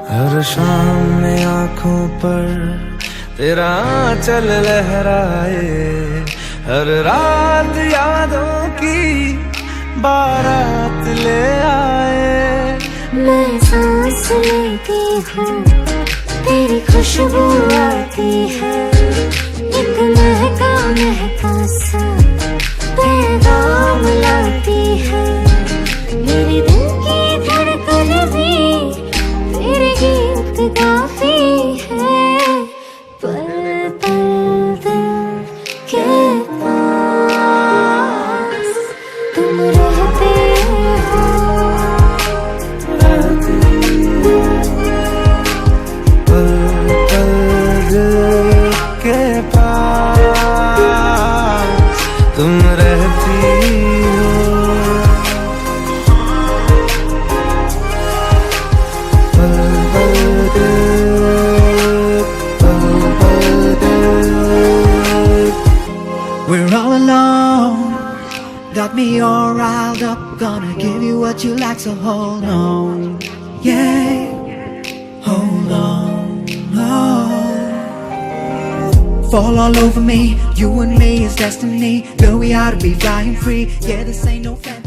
हर शाम में आंखों पर तेरा आंचल लहराए, हर रात यादों की बारात ले आए। मैं सांस लेती हूँ तेरी खुशबू आती है, एक महका महका सा पैगाम लाती है। मेरे दिल की धड़कन भी तेरे गीत गाती है। पल पल दिल के पास तुम रहते हो, पल पल दिल के पास तुम रहती हो। पल पल दिल, पल पल दिल। We're all alone, got me all riled up. Gonna give you what you like, so hold on. Yeah, hold on. Oh. Fall all over me, you and me is destiny. Girl, we ought to be flying free. Yeah, this ain't no fantasy.